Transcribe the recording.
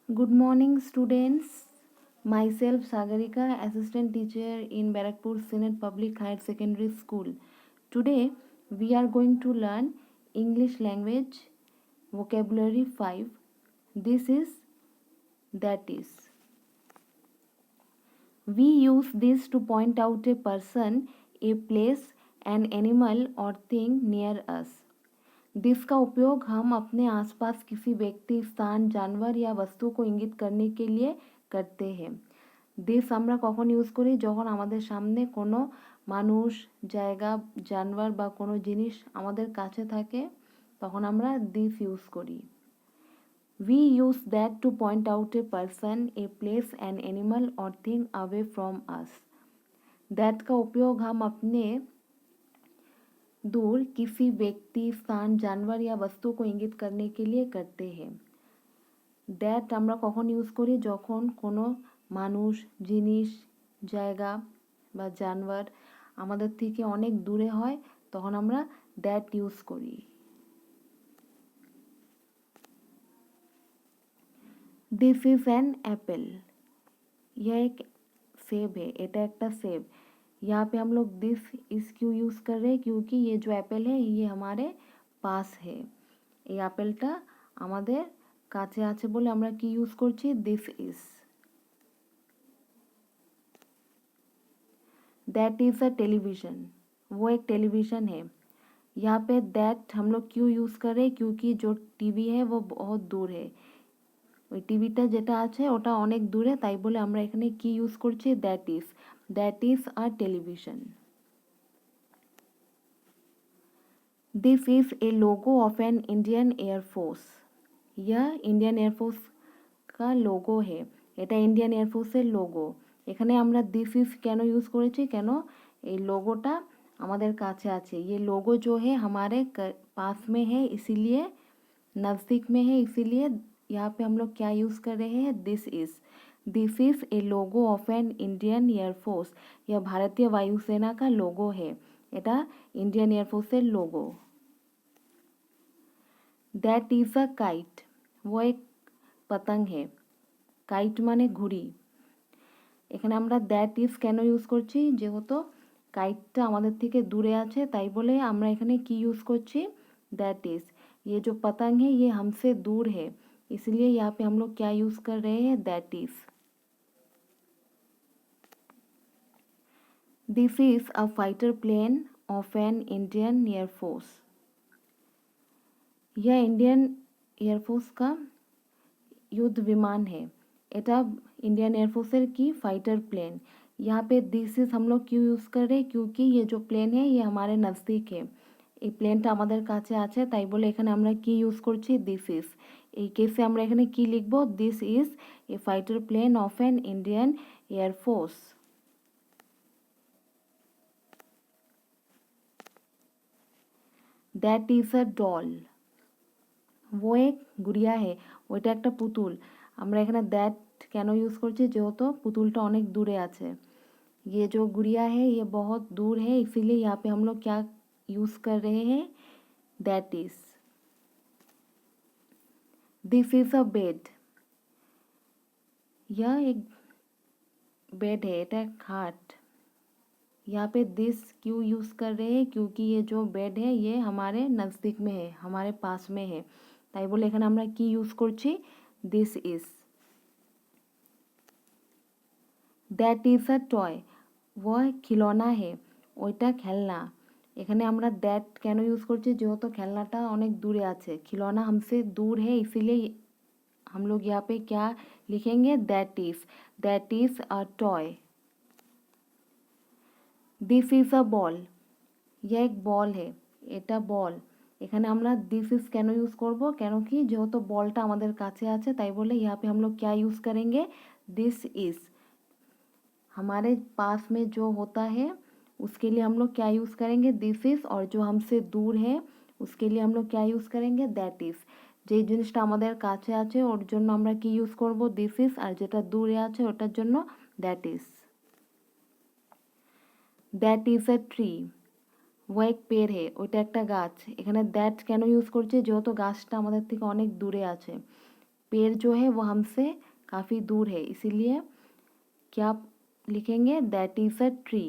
Good morning, students. Myself, Sagarika, assistant teacher in Barakpur Senate Public Higher Secondary School. Today, we are going to learn English language vocabulary 5. This is that is. We use this to point out a person, a place, an animal or thing near us. This का उपयोग हम अपने आसपास किसी व्यक्ति, स्थान, जानवर या वस्तु को इंगित करने के लिए करते हैं। দিস আমরা কখন ইউজ করি? যখন আমাদের সামনে কোনো মানুষ, জায়গা, জানোয়ার বা কোনো জিনিস আমাদের কাছে থাকে তখন আমরা দিস ইউজ করি। We use that to point out a person, a place, an animal or thing away from us. That का उपयोग हम अपने दूर किसी व्यक्ति, स्थान, जानवर या वस्तु को इंगित करने के लिए करते हैं। দ্যাট আমরা কখন ইউজ করি? যখন কোনো মানুষ, জিনিস, জায়গা বা জানোয়ার আমাদের থেকে অনেক দূরে হয় তখন আমরা দ্যাট ইউজ করি। This is an apple. यह एक सेब है, এটা একটা सेब। यहाँ पे हम लोग दिस इस क्यों यूज़ कर रहे हैं? क्योंकि ये जो एप्पल है ये हमारे पास है। এই আপেলটা আমাদের কাছে আছে বলে আমরা কি ইউজ করছি? This is. That is a television. वो एक टेलीविज़न है। यहाँ पे दैट हम लोग क्यों यूज़ कर रहे हैं? क्योंकि जो टीवी है वो बहुत दूर है। ওই টিভিটা যেটা আছে ওটা অনেক দূরে, তাই বলে আমরা এখানে কি ইউজ করছি? That is a television. This is a logo of an Indian air force. यह इंडियन एयरफोर्स का लोगो है। এটা ইন্ডিয়ান এয়ারফোর্সের লোগো। এখানে আমরা দিস ইজ কেন ইউজ করেছি? কেন এই লোগোটা আমাদের কাছে আছে। ये लोगो जो है हमारे पास में है, इसीलिए नज़दीक में है, इसीलिए यहाँ पे हम लोग क्या यूज़ कर रहे हैं? This is a logo of an Indian air force. यह भारतीय वायुसेना का लोगो है। এটা इंडियन एयरफोर्सের logo. That is a kite. वो एक पतंग है। কাইট মানে ঘুড়ি। এখানে আমরা দ্যাট ইজ কেন ইউজ করছি? যেহেতু কাইটটা আমাদের থেকে দূরে আছে তাই বলে আমরা এখানে কি ইউজ করছি? That is. ये जो पतंग है ये हमसे दूर है, इसलिए यहाँ पे हम लोग क्या यूज कर रहे हैं? That is. This is a fighter plane of an Indian air force. यह इंडियन एयरफोर्स का युद्ध विमान है। এটা इंडियन एयरफोर्सের की फाइटर प्लेन। यहाँ पे दिस इज हम लोग क्यों यूज़ कर रहे हैं? क्योंकि ये जो प्लेन है ये हमारे नज़दीक है। এই প্লেনটা আমাদের কাছে আছে তাই বলে এখানে আমরা কি ইউজ করছি? This is. এই কেসে আমরা এখানে কি লিখব? This is a fighter plane of an Indian Air Force. That is a doll. वो एक गुड़िया है, ওইটা একটা পুতুল। আমরা এখানে दैट কেন ইউজ করছি? যেহেতু পুতুলটা অনেক দূরে আছে। ये जो गुड़िया है ये बहुत दूर है, इसीलिए यहाँ पे हम लोग क्या यूज़ कर रहे हैं? That is. This is a bed. यह एक बेड है, এটা खाट। यहाँ पे दिस क्यों यूज़ कर रहे हैं? क्योंकि ये जो बेड है ये हमारे नज़दीक में है, हमारे पास में है, তাই বলে এখানে আমরা কি ইউজ করছি? This is. That is a toy. वह खिलौना है, ওইটা খেলনা। এখানে আমরা दैट কেন ইউজ করছি? যেহেতু খেলনাটা অনেক দূরে আছে, खिलौना हमसे दूर है, इसीलिए हम लोग यहाँ पे क्या लिखेंगे? That is a toy. This is a ball. यह एक बॉल है, এটা বল। এখানে আমরা दिस इज কেন ইউজ করব? কেন কি? যেহেতু বলটা আমাদের কাছে আছে তাই বলে यहाँ पे हम लोग क्या यूज़ करेंगे? This is. हमारे पास में जो होता है उसके लिए हम लोग क्या यूज़ करेंगे? This is. और जो हमसे दूर है उसके लिए हम लोग क्या यूज़ करेंगे? That is. যে জিনিসটা আমাদের কাছে আছে ওর জন্য আমরা কি ইউজ করব? This is. আর যেটা দূরে আছে ওটার জন্য that is. That is a tree. वो एक पेड़ है, ওইটা একটা গাছ। এখানে दैट কেন ইউজ করছে? যেহেতু গাছটা আমাদের থেকে অনেক দূরে আছে। पेड़ जो है वो हमसे काफ़ी दूर है, इसीलिए क्या लिखेंगे? That is a tree.